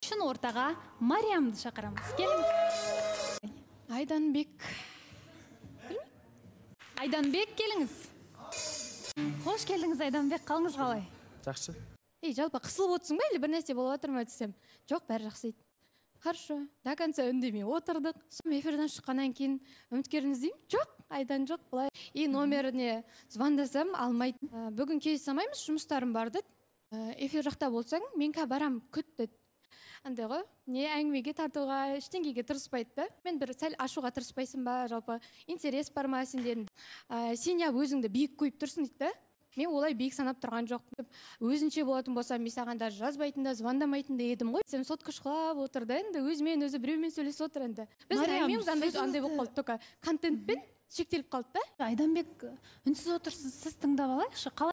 Үшін ортаға Мариямды шақырамыз. Келіңіз. Айданбек, келіңіз. Қош келдіңіз, Айданбек. Қалыңыз қалай? Жақсы. Жалпы қысылып отырсың ба, или бір нәрсе болып отыр ма десем? Жоқ, бәрі жақсы еді. Хорошо. До конца үндемей отырдық. Эфирден шыққаннан кейін үміткеріңіз деймін? Жоқ, Айдан жоқ, былай. И номеріне звондасам, алмайды. Бүгін кездесе алмаймыз, жұмыстарым бар деді. Эфир жақта болсаң, мен барам, күт деді. Андай ғой, не әңгімеге тартуға, ештеңеге тырыспайды да. Мен бір сәл ашуға тырыспайсың ба, жалпы интерес бар ма сендердің? Сен өзіңді биік қойып тұрсың дейді да. Мен олай биік санап тұрған жоқ. Өзінше болатын болсам, мен саған да жазбайтын да, звондамайтын да едім ғой. Сен сотқа шықлап отырды енді, өзімен өзі біреумен сөйлесіп отыр енді. Біз әңгімеміз андай болып қалды, только контентпен шектеліп қалды да. Айданбек, үнсіз отырсыз, сіз тыңдап алайықшы. Қалай?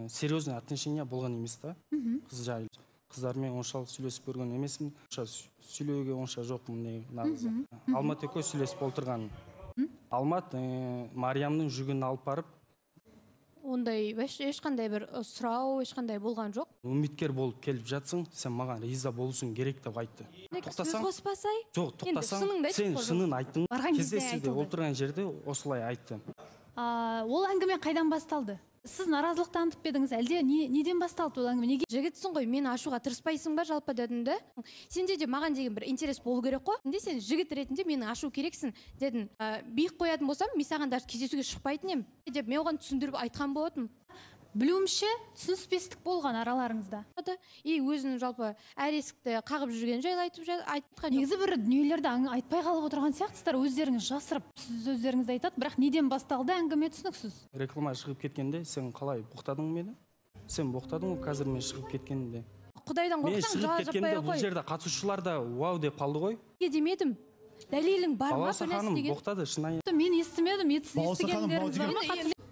Серьезный отношения болған емес та. Қыз жайлы. Қыздармен оншалық сөйлесіп көрген емеспін. Сөйлеуге онша жоқпын негізі. Алмат екеуі сөйлесіп отырған. Алмат Мариямның жүгін алып барып, ондай ешқандай бір сұрау, ешқандай болған жоқ. Үміткер болып келіп жатсың, сен маған риза болуың керек деп айтты. Тоқтасаң? Жоқ, тоқтасаң, сен шынын айттың. Кездесуде отырған жерде осылай айтты. Ол әңгіме қайдан басталды? Сіз наразылық танытып едіңіз, әлде неден басталды ол әңгіме? Неге? Жігітсің ғой, мен ашуға тырыспайсың ба жалпы дедім да. Сенде де маған деген бір интерес болу керек қой. Сен жігіт ретінде мені ашу керексің дедім. Биік қоятын болсам, мен саған даже кездесуге шықпайтын ем деп мен оған түсіндіріп айтқан болатынмын. Білуімше, түсініспестік болған араларыңызда. И өзінің жалпы әр есікті қағып жүрген жайлы айтқан. Негізі бір дүниелерді айтпай қалып отырған сияқтысыздар, өздеріңіз жасырып, сіз өздеріңізді айтады, бірақ неден басталды әңгіме түсініксіз. Реклама шығып кеткенде сен қалай боқтадың мені? Сен боқтадың ғой қазір мен шығып кеткенде. Құдайдан қорқсаң жала жаппай бұл жерде қатысушылар да вау деп қалды ғой. Демедім. Дәлелің бар ма? Балауса ханым боқтады, шынайы. Мен естімедім,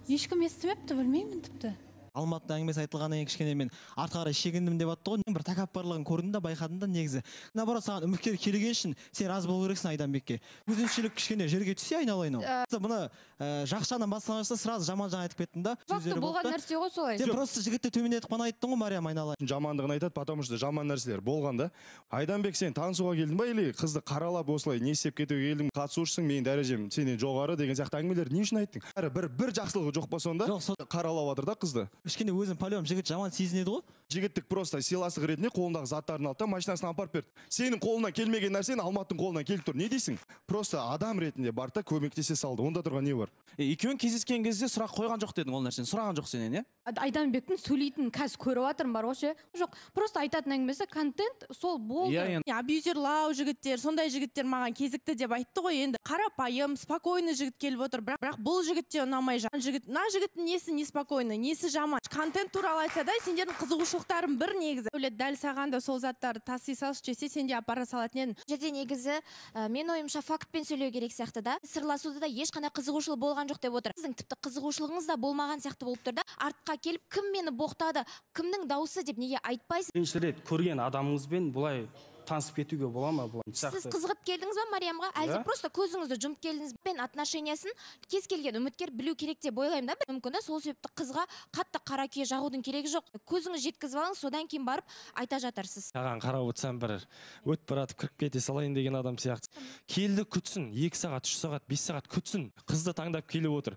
ешкім естімепті, білмеймін тіпті. Алматыда әңгімесі айтылғаннан кейін кішкене мен артқа қарай шегіндім деп атты ғой. Бір тәкаппарлығын көрдім да, байқадым да негізі. Наоборот, саған үміткер келген үшін сен разы болу керексің Айданбекке. Өзіншілік кішкене жерге түссе айналайын. Бұны жақшадан бастағанша сразу жаман айтып кеттің да. Факты болған нәрсе ғой солай. Сен просто жігітті төмендетіп қана айттың ғой, Мариям, айналайын. Жамандығын айтады, потому что жаман нәрселер болған да. Айданбек, сен танысуға келдің ба или қызды қаралап осылай не істеп кетуге келдің? Қатысушысың, менің дәрежем сенен жоғары деген сияқты әңгімелерді не үшін айттың? Бір жақсылығы жоқ па сонда? Қаралап жатыр да қызды. Кішкене өзің полем жігіт жаман сезінеді ғой. Жігіттік просто сыйластық ретінде қолындағы заттарын алды да машинасына апарып берді. Сенің қолыңнан келмеген нәрсені Алматтың қолынан келіп тұр. Не дейсің? Просто адам ретінде бар да көмектесе салды. Онда тұрған не бар? Екеуің кездескен кезде сұрақ қойған жоқ дедің ол нәрсені. Сұраған жоқ сенен, иә? Айданбектің сөйлейтін қазір көріп жатырмын бар ғой. Жоқ, просто айтатын әңгімесі контент сол болды. Абьюзерлау жігіттер, сондай жігіттер маған кезікті деп айтты ғой. Енді қарапайым, спокойный жігіт келіп отыр. Бірақ бұл жігітте ұнамай жатқан жігіт. Мына жігіттің несі неспокойный, несі жаман. Контент туралы айтса да, сендердің қызығушылықтарың бір негізі. Дәл саған да сол заттарды таси салшы десе, сен де апара салатын едің. Жерде негізі мен ойымша фактпен сөйлеу керек сияқты да. Сырласуда да ешқандай қызығушылық болған жоқ деп отыр. Сіздің тіпті қызығушылығыңыз да болмаған сияқты болып тұр да. Артқа келіп кім мені боқтады, кімнің дауысы деп неге айтпайсыз? Бірінші рет көрген адамыңызбен бұлай танысып кетуге бола ма бұлай? Сіз қызығып келдіңіз ба Мариямға? Әлде просто көзіңізді жұмып келдіңіз бе? Отношениясын кез келген үміткер білу керек деп ойлаймын да. Мүмкін сол себепті қызға қатты қара күйе жағудың керегі жоқ. Көзіңіз жеткізіп алыңыз, содан кейін барып айта жатарсыз. Саған қарап отырсам бір өтіп баратып кіріп кете салайын деген адам сияқты. Келді күтсін, 2 сағат, 3 сағат, 5 сағат күтсін. Қызды таңдап келіп отыр.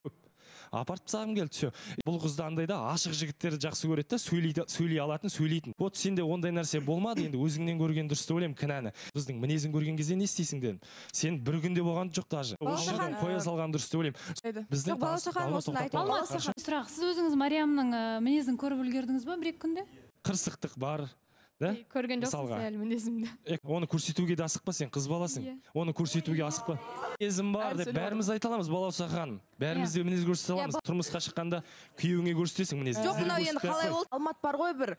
Апарып тастағым келді, все. Бұл қызды андай да ашық жігіттерді жақсы көреді да, сөйлей алатын, сөйлейтін. Вот сенде ондай нәрсе болмады, енді өзіңнен көрген дұрыс деп ойлаймын, кінәні. Қыздың мінезін көрген кезде не істейсің дедім. Сен бір күнде болған жоқ даже. Осыдан қоя салған дұрыс деп ойлаймын. Жоқ, Балауса ханым осыны айтып. Сұрақ, сіз өзіңіз Мариямның мінезін көріп үлгердіңіз ба бір-екі күнде? Қырсықтық бар. Көрген жоқсың сен әлі мінезімді. Оны көрсетуге де асықпа, сен қыз баласың. Оны көрсетуге асықпа. Мінезім бар деп бәріміз айта аламыз, Балауса ханым. Бәріміз де мінез көрсете аламыз. Тұрмысқа шыққанда күйеуіңе көрсетесің мінезді. Жоқ, мынау енді қалай болды? Алмат бар ғой бір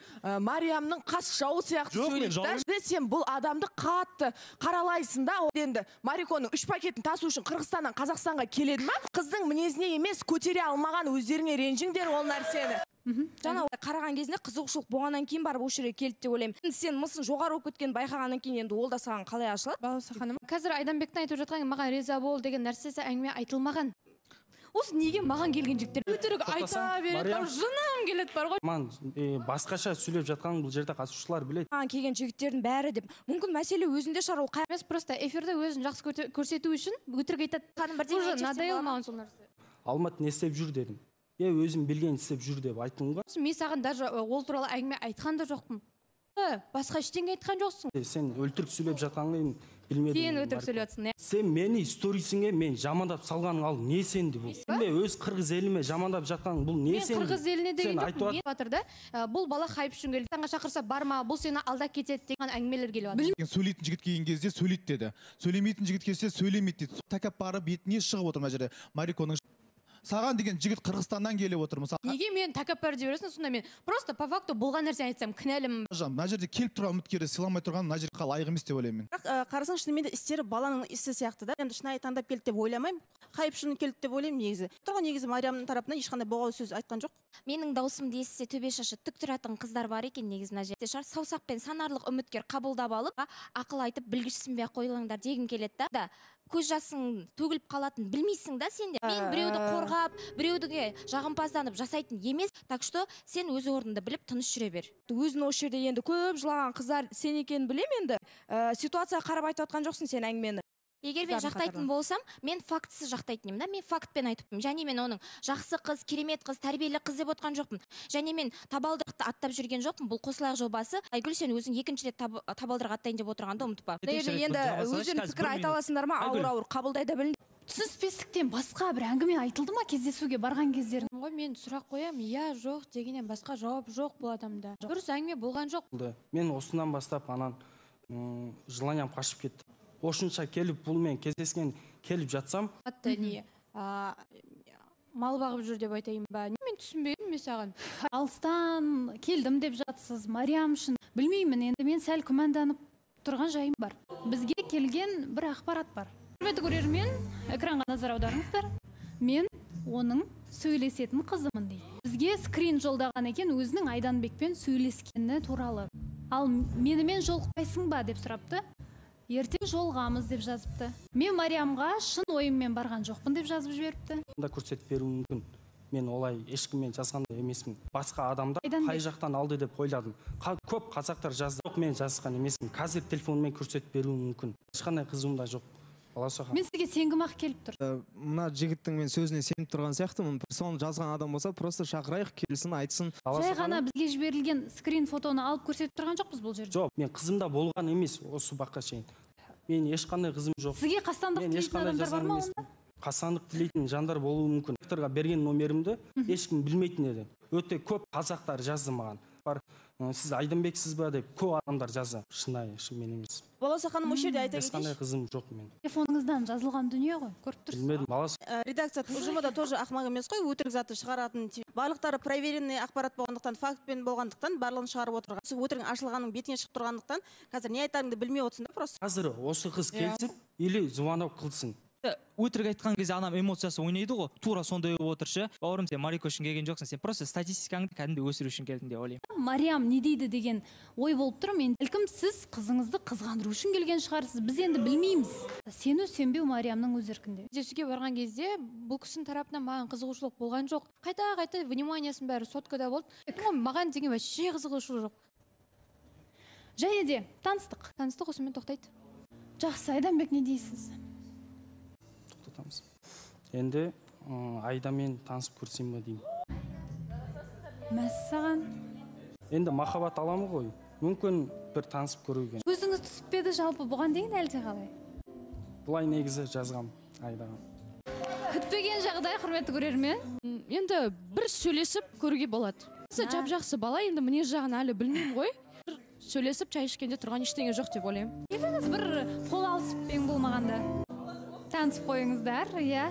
Мариямның қас жауы сияқты сөйлейді. Сен бұл адамды қатты қаралайсың да. Енді Мариконың 3 пакетін тасу үшін Қырғызстаннан Қазақстанға келеді ма? Қыздың мінезіне емес, көтере алмаған өздеріңе ренжіңдер ол нәрсені. Жаңа қараған кезінде қызығушылық болғаннан кейін барып осы жерге келді деп ойлаймын. Сен мысың жоғары болып кеткен байқағаннан кейін енді ол да саған қалай ашылады? Балауса ханым, қазір Айданбектің айтып жатқан маған риза бол деген нәрсесі әңгіме айтылмаған. осы неге маған келген жігіттер өтірік айта береді, жыным келеді бар ғой. Басқаша сөйлеп жатқанын бұл жерде қатысушылар біледі. Маған келген жігіттердің бәрі деп. Мүмкін мәселе өзінде шығар, ол емес, просто эфирде өзін жақсы көрсету үшін өтірік айтады. Ханым бірдеңе Уже надоел маған сол нәрсе. Алмат не істеп жүр дедім. Өзім білген істеп жүр деп айттым ғой. Мен саған даже ол туралы әңгіме айтқан да жоқпын. Басқа ештеңе айтқан жоқсың. Сен өлтірік сөйлеп жатқанын білмедім. Сен өтірік сөйлеп. Сен мені сторисіңе мен жамандап салғаның ал не сенді бұл? Өз қырғыз еліме жамандап жатқаның бұл не сенді? Мен қырғыз еліне деген жоқ. Батыр да, бұл бала хайп үшін келді. Таңға шақырса барма, бұл сені алдап кетеді деген әңгімелер келіп жатыр. Сөйлейтін жігіт келген кезде сөйлейді деді. Сөйлемейтін жігіт келсе сөйлемейді деді. Тәкаппары бетіне шығып отыр мына жерде. Мариконың саған деген жігіт Қырғызстаннан келіп отыр мысалы. Неге мен тәкаппар деп жүресің? Сонда мен просто по факту болған нәрсе айтсам кінәлімін. Мына жерде келіп тұрған үміткерді сыйламай тұрған мына жерге лайық емес деп ойлаймын мен. Бірақ қарасаң шынымен де істері баланың ісі сияқты да. Енді шынайы таңдап келді деп ойламаймын. Хайп үшін келді деп ойлаймын негізі. Тұрған негізі Мариямның тарапынан ешқандай боғау сөз айтқан жоқ. Менің даусымды естісе төбе шашы тік тұратын қыздар бар екен негізі мына жерде. Саусақпен санарлық үміткер қабылдап алып, ақыл айтып білгішсінбей ақ қойылыңдар дегім келеді да. Көз жасың төгіліп қалатын білмейсің да сен де. Мен біреуді қорғап, біреуге жағымпазданып жасайтын емес. Так что сен өз орныңды біліп тыныш жүре бер. Өзін осы жерде енді көп жылаған қыздар сен екенін білем енді. Ситуация қарап айтып жатқан жоқсың сен әңгімені. Егер мен жақтайтын болсам, мен фактісіз жақтайтын едім да. Мен фактпен айтыппын. Және мен оның жақсы қыз, керемет қыз, тәрбиелі қыз деп отқан жоқпын. Және мен табалдырықты аттап жүрген жоқпын. Бұл қосылайық жобасы. Айгүл, сен өзің екінші рет табалдырық аттайын деп отырғанды ұмытып па. Енді өздерің пікір айта аласыңдар ма? Ауыр қабылдай да білін. Түсініспестіктен басқа бір әңгіме айтылды ма кездесуге барған кездерің? Мен сұрақ қоямын, иә жоқ дегеннен басқа жауап жоқ бұл адамда. Дұрыс әңгіме болған жоқ. Мен осынан бастап анан желаниям қашып кетті. Осынша келіп бұлмен кездескен келіп жатсам, не мал бағып жүр деп айтайын ба? Мен түсінбедім мен саған. Алыстан келдім деп жатсыз, Мариям үшін. Білмеймін, енді мен сәл күмәнданып тұрған жайым бар. Бізге келген бір ақпарат бар. Құрметті көрермен, экранға назар аударыңыздар. Мен оның сөйлесетін қызымын дейді. Бізге скрин жолдаған екен өзінің Айданбекпен сөйлескені туралы. Ал менімен жолықпайсың ба деп сұрапты. Ертең жолғамыз деп жазыпты. Мен Мариямға шын ойыммен барған жоқпын деп жазып жіберіпті. Да көрсетіп беруім мүмкін. Мен олай ешкіммен жазғанда емеспін. Басқа адамдар қай жақтан алды деп ойладым. Көп қазақтар жазды. Жоқ, мен жазған емеспін. Қазір телефонмен көрсетіп беруім мүмкін. Ешқандай қызым да жоқ. Мен сізге сенгім ақ келіп тұр. Мына жігіттің мен сөзіне сеніп тұрған сияқтымын. Соны жазған адам болса, просто шақырайық, келсін, айтсын. Жай ғана бізге жіберілген скрин фотоны алып көрсетіп тұрған жоқпыз бұл жерде. Жоқ, мен қызымда болған емес осы баққа шейін. Мен ешқандай қызым жоқ. Сізге қастандық тілейтін адамдар бар ма онда? Қастандық тілейтін жандар болуы мүмкін. Авторға берген номерімді ешкім білмейтін еді. Өте көп қазақтар жазды маған. Сіз Айданбексіз ба деп көп адамдар жазды. Шынайы, шынымен емес. Балауса ханым осы жерде айта кетейінші. Ешқандай қызым жоқ мен. Телефоныңыздан жазылған дүние ғой, көріп тұрсыз. Білмедім, балауса. Редакция ұжымы да тоже ақымақ емес қой, өтірік заты шығаратын. Барлықтары проверенный ақпарат болғандықтан, фактпен болғандықтан барлығын шығарып отырған. Өтірік ашылғанның бетіне шығып тұрғандықтан, қазір не айтарыңды білмей отырсың да просто. Қазір осы қыз келсін или звонок қылсын. Өтірік айтқан кезде адам эмоциясы ойнайды ғой, тура сондай болып отыр ше. Бауырым, сен Марико үшін келген жоқсың, сен просто статистикаңды кәдімгі өсіру үшін келдің деп ойлаймын. Мариям не дейді деген ой болып тұр. Мен бәлкім сіз қызыңызды қызғандыру үшін келген шығарсыз. Біз енді білмейміз. Сену сенбеу Мариямның өз еркінде. Кездесуге барған кезде бұл кісінің тарапынан маған қызығушылық болған жоқ. Қайта вниманиясын бәрі соткада болды. Маған деген вообще қызығушылық жоқ. Және де таныстық. Таныстық осымен тоқтайды. Жақсы, Айданбек, не дейсіз? Енді Айдамен танысып көрсем ба деймін. Мәссаған. Енді махаббат аламы ғой. Мүмкін бір танысып көруге. Өзіңіз түсіп педі жалпы бұған дейін әлде қалай? Бұлай негізі жазғам Айдаға. Күтпеген жағдай, құрметті көрермен. Енді бір сөйлесіп көруге болады. Жап-жақсы бала, енді мінез жағын әлі білмеймін ғой. Сөйлесіп чай ішкенде тұрған ештеңе жоқ деп ойлаймын. Бір қол алысып ең болмағанда. Танысып қойыңыздар, иә.